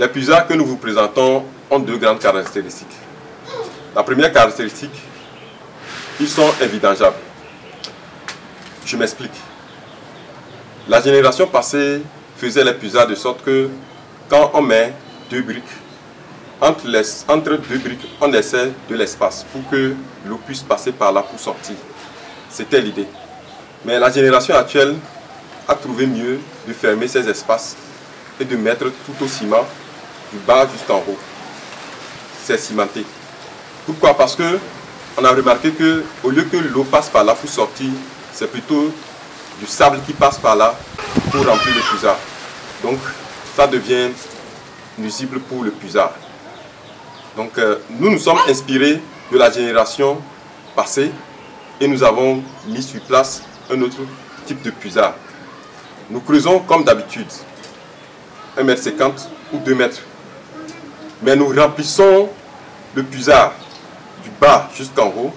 Les puisards que nous vous présentons ont deux grandes caractéristiques. La première caractéristique, ils sont invidangeables. Je m'explique. La génération passée faisait les puisards de sorte que quand on met deux briques, entre deux briques, on laissait de l'espace pour que l'eau puisse passer par là pour sortir. C'était l'idée. Mais la génération actuelle a trouvé mieux de fermer ces espaces et de mettre tout au ciment, du bas jusqu'en haut. C'est cimenté. Pourquoi? Parce que on a remarqué que au lieu que l'eau passe par là pour sortir, c'est plutôt du sable qui passe par là pour remplir le puisard. Donc ça devient nuisible pour le puisard. Donc nous nous sommes inspirés de la génération passée et nous avons mis sur place un autre type de puisard. Nous creusons comme d'habitude 1,50 m ou 2 mètres. Mais nous remplissons le puisard du bas jusqu'en haut,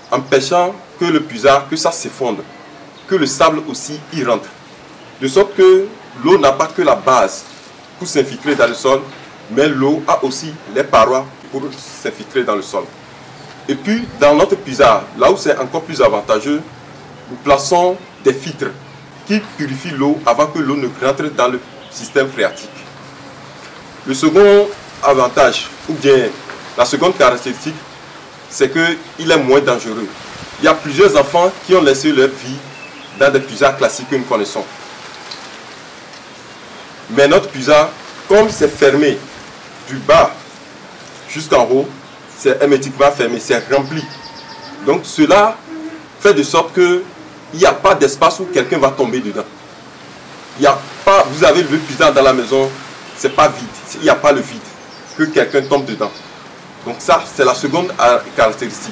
empêchant que le puisard, que ça s'effondre, que le sable aussi y rentre. De sorte que l'eau n'a pas que la base pour s'infiltrer dans le sol, mais l'eau a aussi les parois pour s'infiltrer dans le sol. Et puis, dans notre puisard, là où c'est encore plus avantageux, nous plaçons des filtres qui purifient l'eau avant que l'eau ne rentre dans le système phréatique. Le second avantage, ou bien la seconde caractéristique, c'est qu'il est moins dangereux. Il y a plusieurs enfants qui ont laissé leur vie dans des puisards classiques que nous connaissons. Mais notre puisard, comme c'est fermé du bas jusqu'en haut, c'est hermétiquement fermé, c'est rempli. Donc cela fait de sorte qu'il n'y a pas d'espace où quelqu'un va tomber dedans. Il n'y a pas, vous avez le puisard dans la maison, c'est pas vide, il n'y a pas le vide, que quelqu'un tombe dedans. Donc ça, c'est la seconde caractéristique.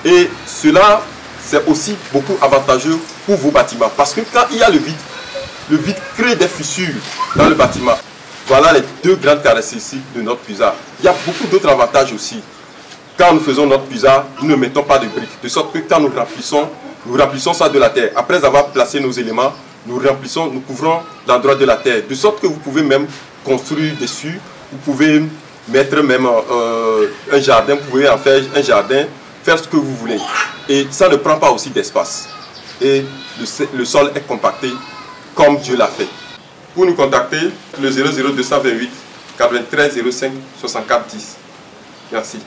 Et cela, c'est aussi beaucoup avantageux pour vos bâtiments. Parce que quand il y a le vide crée des fissures dans le bâtiment. Voilà les deux grandes caractéristiques de notre puisard. Il y a beaucoup d'autres avantages aussi. Quand nous faisons notre puisard, nous ne mettons pas de briques. De sorte que quand nous remplissons ça de la terre. Après avoir placé nos éléments, nous couvrons l'endroit de la terre. De sorte que vous pouvez même construire dessus. Vous pouvez mettre même un jardin, vous pouvez en faire un jardin, faire ce que vous voulez. Et ça ne prend pas aussi d'espace. Et le sol est compacté comme Dieu l'a fait. Pour nous contacter, le 00228 93 05 64 10. Merci.